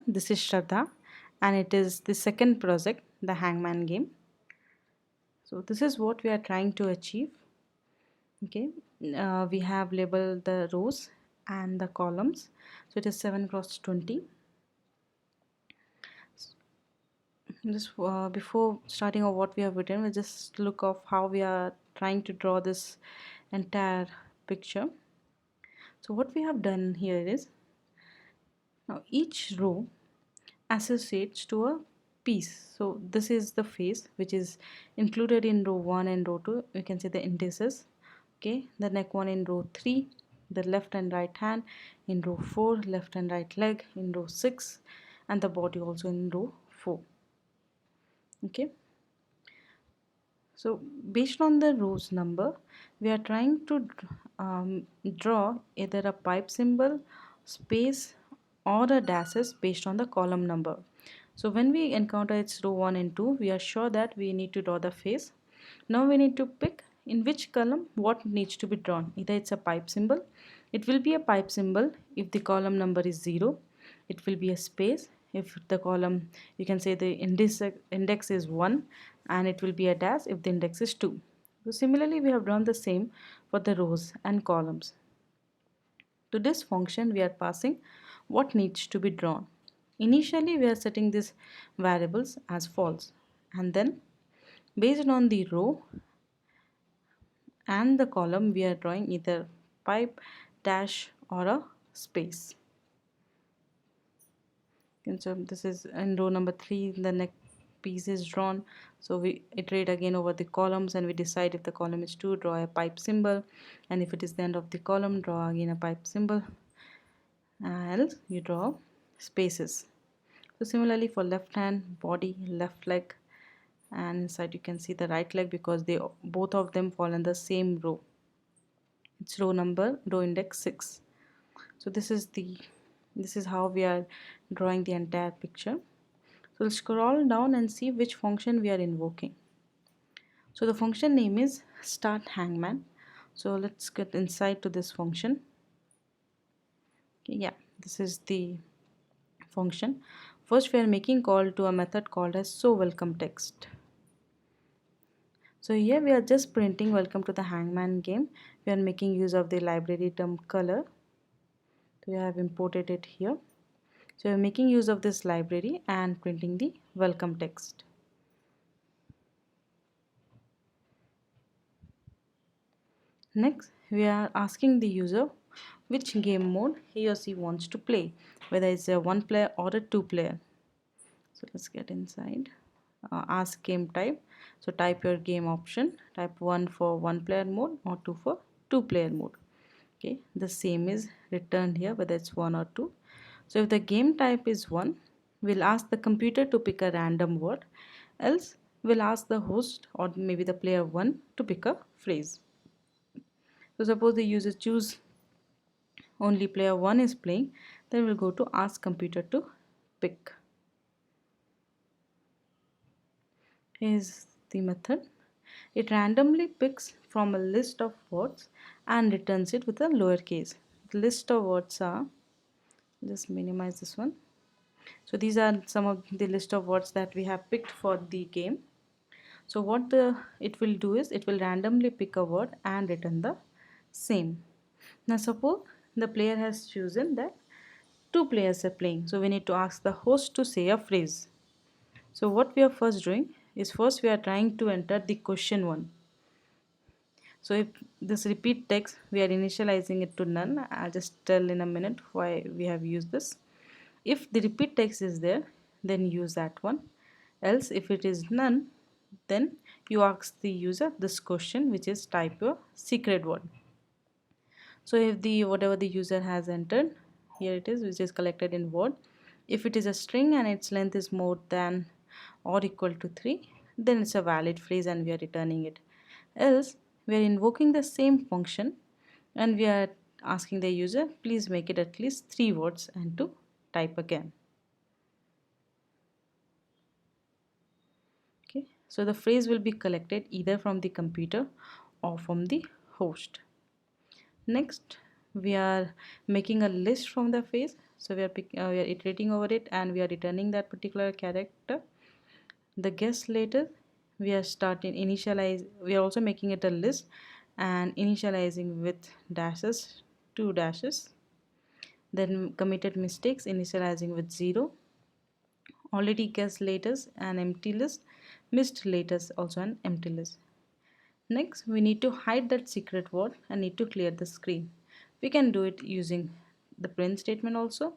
This is Shraddha, and it is the second project, the Hangman game. So this is what we are trying to achieve. Okay, we have labeled the rows and the columns. So it is 7 cross 20. Just before starting of what we have written, we just look of how we are trying to draw this entire picture. So what we have done here is, now each row associates to a piece. So this is the face which is included in row 1 and row 2. You can see the indices. Okay, the neck one in row 3, the left and right hand in row 4, left and right leg in row 6, and the body also in row 4. Okay, so based on the rows number, we are trying to draw either a pipe symbol, space, or a dashes based on the column number. So when we encounter its row 1 and 2, we are sure that we need to draw the face. Now we need to pick in which column what needs to be drawn. Either it's a pipe symbol, it will be a pipe symbol if the column number is 0. It will be a space if the column, you can say the index is 1, and it will be a dash if the index is 2. So similarly we have done the same for the rows and columns. To this function we are passing what needs to be drawn. Initially we are setting these variables as false, and then based on the row and the column we are drawing either pipe, dash, or a space. And so this is in row number 3, the next piece is drawn. So we iterate again over the columns and we decide if the column is 2, draw a pipe symbol, and if it is the end of the column, draw again a pipe symbol, else you draw spaces. So similarly for left hand, body, left leg, and inside you can see the right leg because they both of them fall in the same row. It's row index 6. So this is how we are drawing the entire picture. So we'll scroll down and see which function we are invoking. So the function name is start hangman. So let's get inside to this function. Okay, yeah, this is the function. First we are making call to a method called as so welcome text. So here we are just printing welcome to the hangman game. We are making use of the library term color. So we have imported it here. So we are making use of this library and printing the welcome text. Next, we are asking the user which game mode he or she wants to play, whether it's a 1 player or a 2 player. So let's get inside. Ask game type. So type your game option. Type 1 for 1 player mode or 2 for 2 player mode. Okay, the same is returned here, whether it's 1 or 2. So if the game type is 1, we'll ask the computer to pick a random word, else we'll ask the host or maybe the player 1 to pick a phrase. So suppose the user choose only player 1 is playing, then we'll go to ask computer to pick. Here's the method. It randomly picks from a list of words and returns it with a lowercase. The list of words are, just minimize this one. So these are some of the list of words that we have picked for the game. So what it will do is it will randomly pick a word and return the same. Now suppose the player has chosen that 2 players are playing, so we need to ask the host to say a phrase. So what we are first doing is first we are trying to enter the question 1. So if this repeat text, we are initializing it to none. I'll just tell in a minute why we have used this. If the repeat text is there, then use that one. Else if it is none, then you ask the user this question, which is type your secret word. So if the whatever the user has entered, here it is, which is collected in word. If it is a string and its length is more than or equal to 3, then it's a valid phrase and we are returning it. Else we are invoking the same function and we are asking the user please make it at least 3 words and to type again. Okay, so the phrase will be collected either from the computer or from the host. Next we are making a list from the phrase. So we are iterating over it and we are returning that particular character. The guest later, we are also making it a list and initializing with dashes, two dashes. Then committed mistakes, initializing with 0. Already guessed latest, an empty list. Missed latest, also an empty list. Next, we need to hide that secret word and need to clear the screen. We can do it using the print statement also,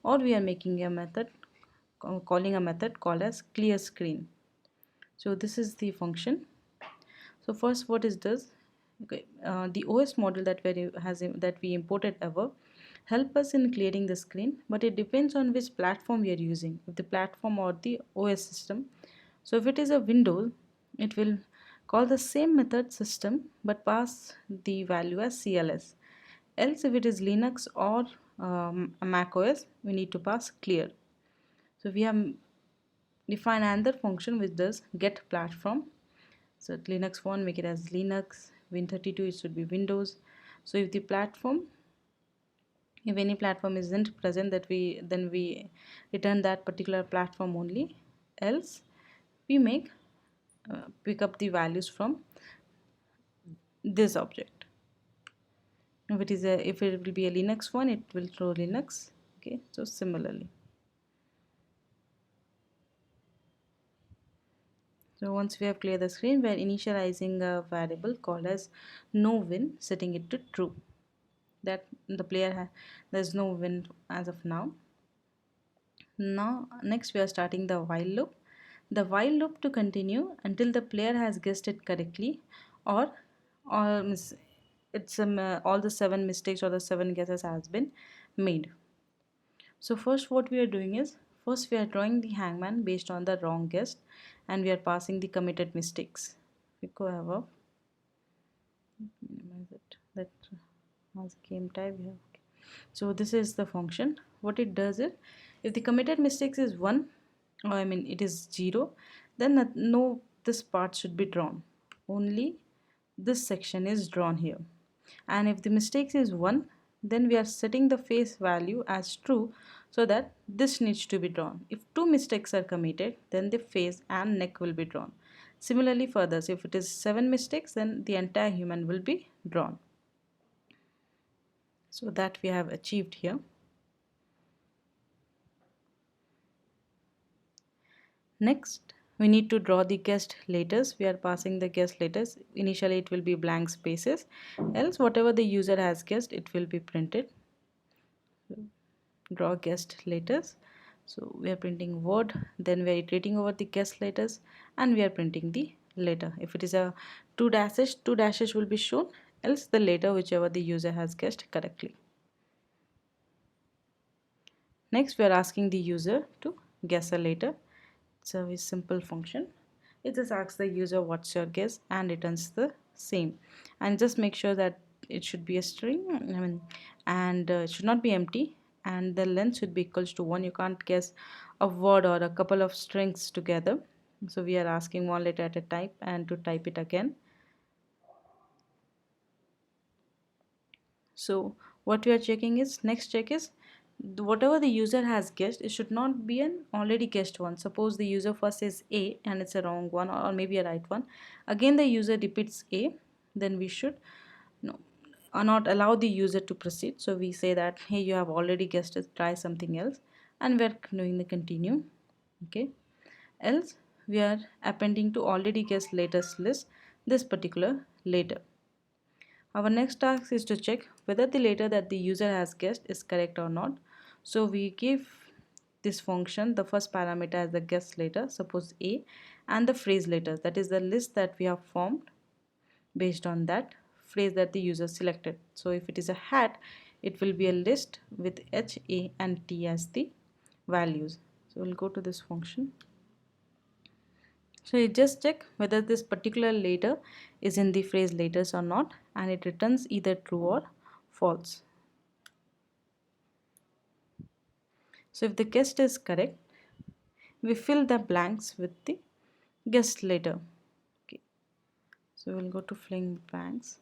or we are making a method, calling a method called as clear screen. So this is the function. So first, what is this? Okay, the OS model that we imported above help us in clearing the screen, but it depends on which platform we are using, if the platform or the OS system. So if it is a Windows, it will call the same method system but pass the value as CLS. Else, if it is Linux or a Mac OS, we need to pass clear. So we have define another function which does get platform. So Linux 1, make it as Linux. Win32, it should be Windows. So if the platform, if any platform isn't present, then we return that particular platform only. Else we make pick up the values from this object. If it will be a Linux one, it will throw Linux. Okay, so similarly. So once we have cleared the screen, we are initializing a variable called as no win, setting it to true. That the there's no win as of now. Now next we are starting the while loop. The while loop to continue until the player has guessed it correctly, or all the 7 mistakes or the 7 guesses has been made. So first what we are doing is, first we are drawing the hangman based on the wrong guess and we are passing the committed mistakes. We go above, minimize it, that as game type we have. Okay. So this is the function. What it does is, if the committed mistakes is 1, or it is 0, then no, this part should be drawn. Only this section is drawn here. And if the mistakes is 1, then we are setting the face value as true, so that this needs to be drawn. If 2 mistakes are committed, then the face and neck will be drawn. Similarly further, so if it is 7 mistakes, then the entire human will be drawn. So that we have achieved here. Next, we need to draw the guessed letters. We are passing the guessed letters. Initially it will be blank spaces, else whatever the user has guessed, it will be printed. Draw guessed letters. So we are printing word, then we are iterating over the guessed letters and we are printing the letter. If it is a 2 dashes will be shown, else the letter whichever the user has guessed correctly. Next we are asking the user to guess a letter. It's a very simple function. It just asks the user what's your guess and returns the same. And just make sure that it should be a string, and it should not be empty, and the length should be equals to 1. You can't guess a word or a couple of strings together. So we are asking one letter at a time and to type it again. So what we are checking is, next check is, whatever the user has guessed, it should not be an already guessed one. Suppose the user first says A and it's a wrong one or maybe a right one. Again the user repeats A, then we should no, not allow the user to proceed. So we say that, hey, you have already guessed it, try something else, and we're doing the continue. Okay. Else we are appending to already guessed latest list this particular letter. Our next task is to check whether the letter that the user has guessed is correct or not. So we give this function the first parameter as the guessed letter, suppose A, and the phrase letters, that is the list that we have formed based on that phrase that the user selected. So if it is a hat, it will be a list with H, A and T as the values. So we'll go to this function. So you just check whether this particular letter is in the phrase letters or not, and it returns either true or false. So if the guessed is correct, we fill the blanks with the guessed letter. Okay. So we'll go to filling blanks.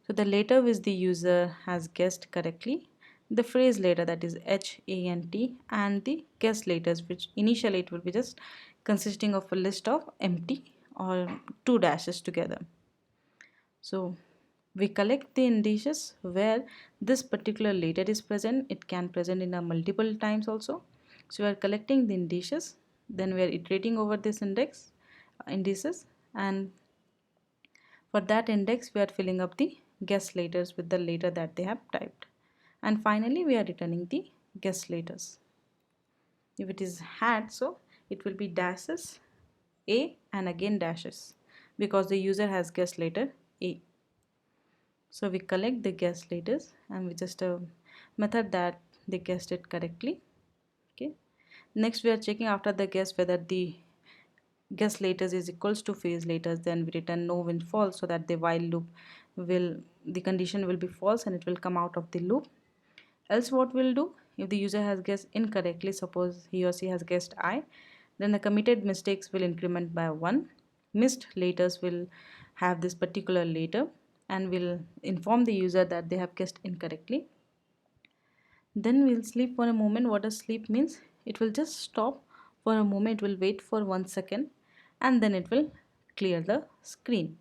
So the letter which the user has guessed correctly, the phrase later, that is H, A and T, and the guess letters, which initially it will be just consisting of a list of empty or two dashes together. So we collect the indices where this particular letter is present. It can present in a multiple times also. So we are collecting the indices, then we are iterating over this indices, and for that index we are filling up the guess letters with the letter that they have typed, and finally we are returning the guess letters. If it is hat, so it will be dashes A and again dashes, because the user has guessed letter A. So we collect the guess letters and we just method that they guessed it correctly. Okay. Next we are checking after the guess whether the guess letters is equals to phase letters. Then we return no when false, so that the while loop will, the condition will be false and it will come out of the loop. Else what we'll do, if the user has guessed incorrectly, suppose he or she has guessed I, then the committed mistakes will increment by 1. Missed letters will have this particular letter and will inform the user that they have guessed incorrectly. Then we'll sleep for a moment. What does sleep means? It will just stop for a moment, it will wait for 1 second, and then it will clear the screen.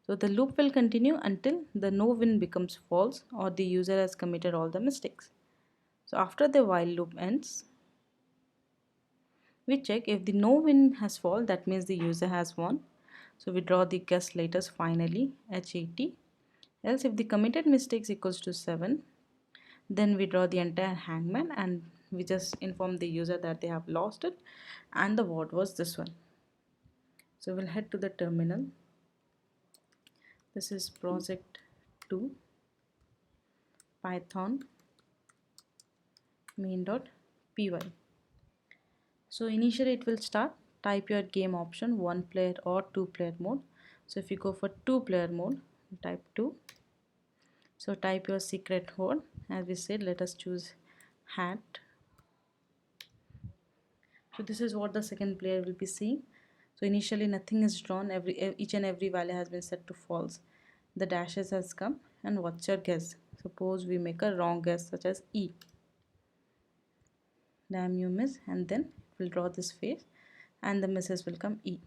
So the loop will continue until the no win becomes false or the user has committed all the mistakes. So after the while loop ends, we check if the no win has fallen, that means the user has won. So we draw the guess letters finally, HAT. Else if the committed mistakes equals to 7, then we draw the entire hangman and we just inform the user that they have lost it and the word was this one. So we'll head to the terminal. This is project 2 python main.py. So initially it will start, type your game option, 1 player or 2 player mode. So if you go for 2 player mode, type 2. So type your secret word. As we said, let us choose hat. So this is what the second player will be seeing. So initially nothing is drawn, each and every value has been set to false. The dashes has come, and what's your guess? Suppose we make a wrong guess such as E. Damn, you miss, and then we'll draw this face and the misses will come E.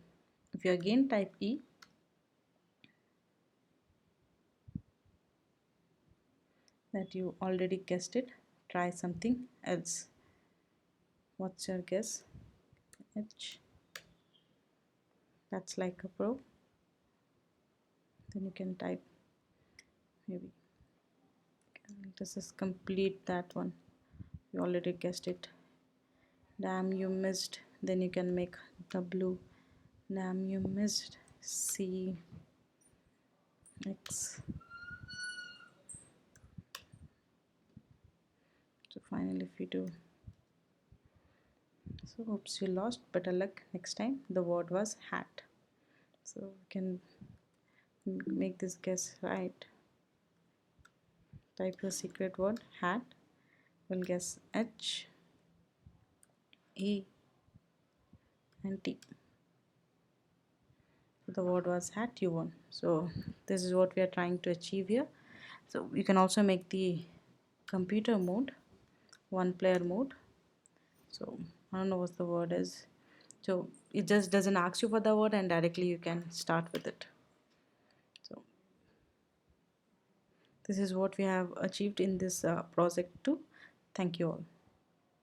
If you again type E, that you already guessed it, try something else. What's your guess? H. That's like a pro. Then you can type maybe. This is complete that one. You already guessed it. Damn, you missed. Then you can make W. Damn, you missed. C. X. So finally if you do, so oops, you lost, better luck next time. The word was hat, so we can make this guess right. Type your secret word hat, we'll guess H, A and T. The word was hat, you won. So this is what we are trying to achieve here. So you can also make the computer mode 1 player mode. So I don't know what the word is, so it just doesn't ask you for the word and directly you can start with it. So this is what we have achieved in this project 2. Thank you all.